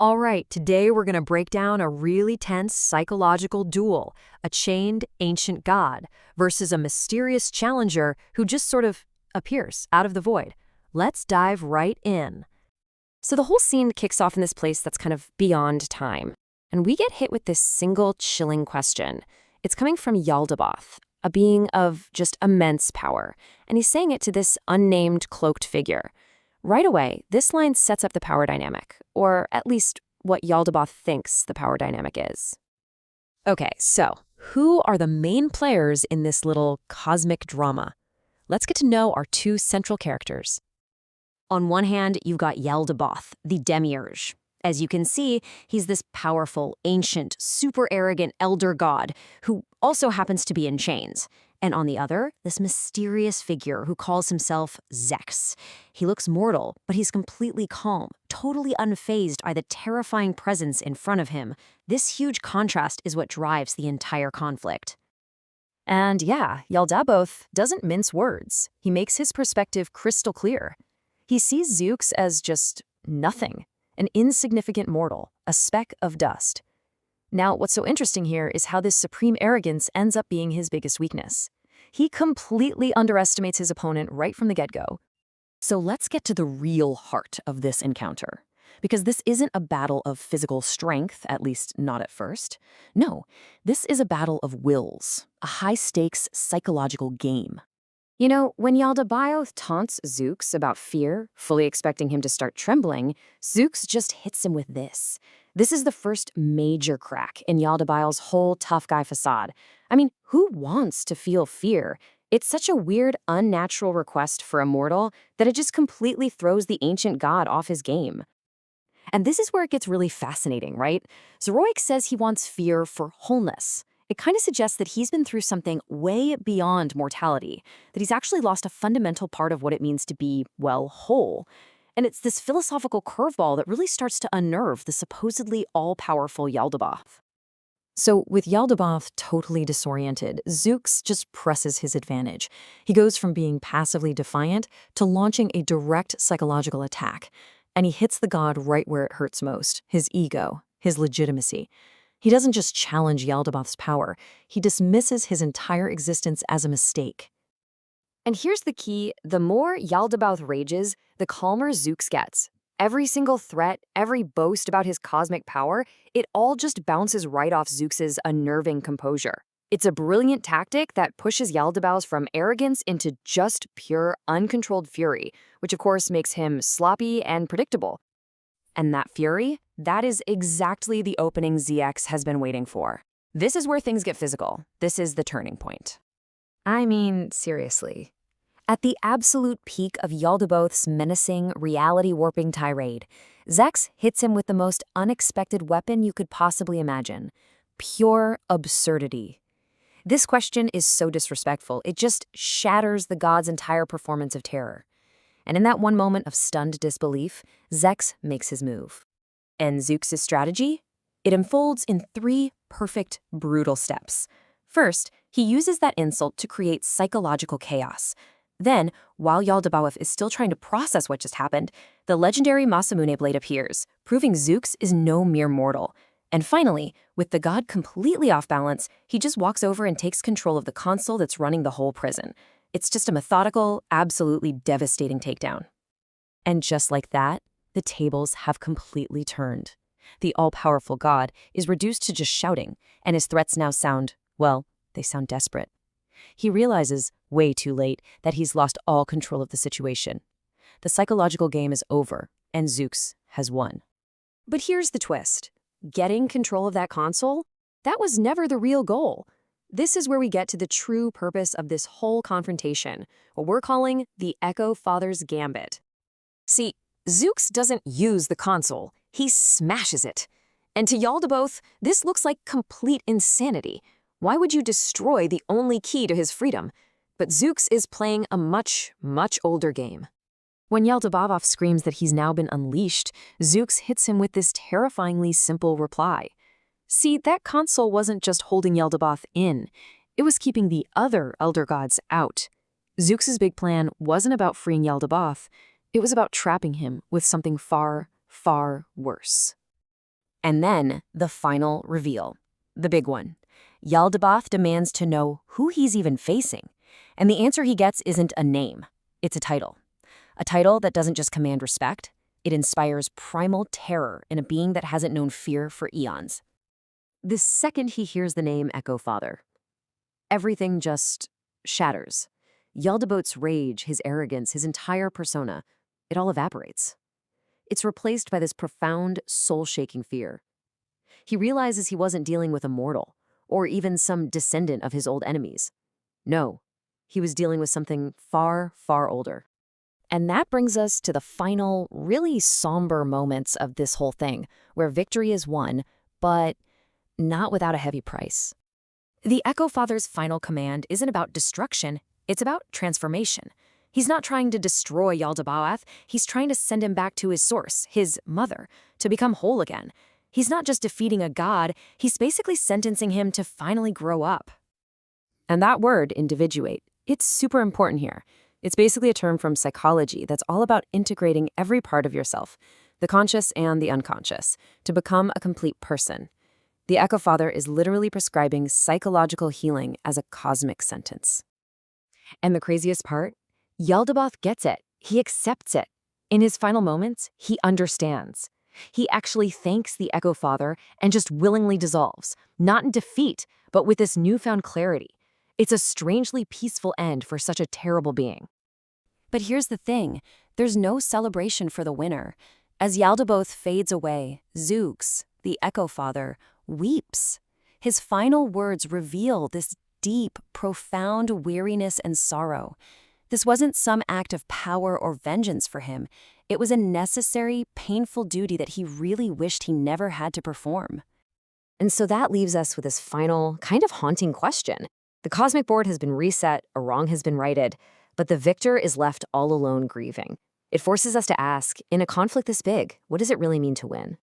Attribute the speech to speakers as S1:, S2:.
S1: All right, today we're going to break down a really tense psychological duel, a chained ancient god versus a mysterious challenger who just sort of appears out of the void. Let's dive right in.
S2: So the whole scene kicks off in this place that's kind of beyond time. And we get hit with this single chilling question. It's coming from Yaldabaoth, a being of just immense power. And he's saying it to this unnamed cloaked figure. Right away, this line sets up the power dynamic, or at least what Yaldabaoth thinks the power dynamic is. Okay, so who are the main players in this little cosmic drama? Let's get to know our two central characters. On one hand, you've got Yaldabaoth, the demiurge. As you can see, he's this powerful, ancient, super arrogant elder god who also happens to be in chains. And on the other, this mysterious figure who calls himself ZEUX. He looks mortal, but he's completely calm, totally unfazed by the terrifying presence in front of him. This huge contrast is what drives the entire conflict. And yeah, Yaldabaoth doesn't mince words. He makes his perspective crystal clear. He sees ZEUX as just nothing, an insignificant mortal, a speck of dust. Now, what's so interesting here is how this supreme arrogance ends up being his biggest weakness. He completely underestimates his opponent right from the get-go. So let's get to the real heart of this encounter. Because this isn't a battle of physical strength, at least not at first. No, this is a battle of wills, a high-stakes psychological game. You know, when Yaldabaoth taunts ZEUX about fear, fully expecting him to start trembling, ZEUX just hits him with this. This is the first major crack in Yaldabaoth's whole tough guy facade. I mean, who wants to feel fear? It's such a weird, unnatural request for a mortal that it just completely throws the ancient god off his game. And this is where it gets really fascinating, right? ZEUX says he wants fear for wholeness. It kind of suggests that he's been through something way beyond mortality, that he's actually lost a fundamental part of what it means to be, well, whole. And it's this philosophical curveball that really starts to unnerve the supposedly all-powerful Yaldabaoth. So with Yaldabaoth totally disoriented, ZEUX just presses his advantage. He goes from being passively defiant to launching a direct psychological attack. And he hits the god right where it hurts most, his ego, his legitimacy. He doesn't just challenge Yaldabaoth's power, he dismisses his entire existence as a mistake. And here's the key, the more Yaldabaoth rages, the calmer ZEUX gets. Every single threat, every boast about his cosmic power, it all just bounces right off ZEUX's unnerving composure. It's a brilliant tactic that pushes Yaldabaoth from arrogance into just pure, uncontrolled fury, which of course makes him sloppy and predictable. And that fury, that is exactly the opening ZEUX has been waiting for. This is where things get physical. This is the turning point. I mean, seriously. At the absolute peak of Yaldabaoth's menacing, reality-warping tirade, ZEUX hits him with the most unexpected weapon you could possibly imagine. Pure absurdity. This question is so disrespectful, it just shatters the god's entire performance of terror. And in that one moment of stunned disbelief, ZEUX makes his move. And ZEUX's strategy? It unfolds in 3 perfect, brutal steps. First, he uses that insult to create psychological chaos. Then, while Yaldabaoth is still trying to process what just happened, the legendary Masamune blade appears, proving ZEUX is no mere mortal. And finally, with the god completely off balance, he just walks over and takes control of the console that's running the whole prison. It's just a methodical, absolutely devastating takedown. And just like that, the tables have completely turned. The all-powerful god is reduced to just shouting, and his threats now sound, well, they sound desperate. He realizes, way too late, that he's lost all control of the situation. The psychological game is over, and ZEUX has won. But here's the twist. Getting control of that console? That was never the real goal. This is where we get to the true purpose of this whole confrontation, what we're calling the Echofather's gambit. See, ZEUX doesn't use the console, he smashes it. And to Yaldabaoth, this looks like complete insanity. Why would you destroy the only key to his freedom? But ZEUX is playing a much, much older game. When Yaldabaoth screams that he's now been unleashed, ZEUX hits him with this terrifyingly simple reply. See, that console wasn't just holding Yaldabaoth in, it was keeping the other elder gods out. ZEUX's big plan wasn't about freeing Yaldabaoth, it was about trapping him with something far, far worse. And then the final reveal, the big one. Yaldabaoth demands to know who he's even facing. And the answer he gets isn't a name, it's a title. A title that doesn't just command respect, it inspires primal terror in a being that hasn't known fear for eons. The second he hears the name Echofather, everything just shatters. Yaldabaoth's rage, his arrogance, his entire persona, it all evaporates. It's replaced by this profound, soul-shaking fear. He realizes he wasn't dealing with a mortal, or even some descendant of his old enemies. No, he was dealing with something far, far older. And that brings us to the final, really somber moments of this whole thing, where victory is won, but not without a heavy price. The Echofather's final command isn't about destruction, it's about transformation. He's not trying to destroy Yaldabaoth, he's trying to send him back to his source, his mother, to become whole again. He's not just defeating a god, he's basically sentencing him to finally grow up. And that word, individuate, it's super important here. It's basically a term from psychology that's all about integrating every part of yourself, the conscious and the unconscious, to become a complete person. The Echofather is literally prescribing psychological healing as a cosmic sentence. And the craziest part? Yaldabaoth gets it. He accepts it. In his final moments, he understands. He actually thanks the Echofather and just willingly dissolves, not in defeat, but with this newfound clarity. It's a strangely peaceful end for such a terrible being. But here's the thing, there's no celebration for the winner. As Yaldabaoth fades away, ZEUX, the Echofather, weeps. His final words reveal this deep, profound weariness and sorrow. This wasn't some act of power or vengeance for him. It was a necessary, painful duty that he really wished he never had to perform. And so that leaves us with this final, kind of haunting question. The cosmic board has been reset, a wrong has been righted, but the victor is left all alone grieving. It forces us to ask, in a conflict this big, what does it really mean to win?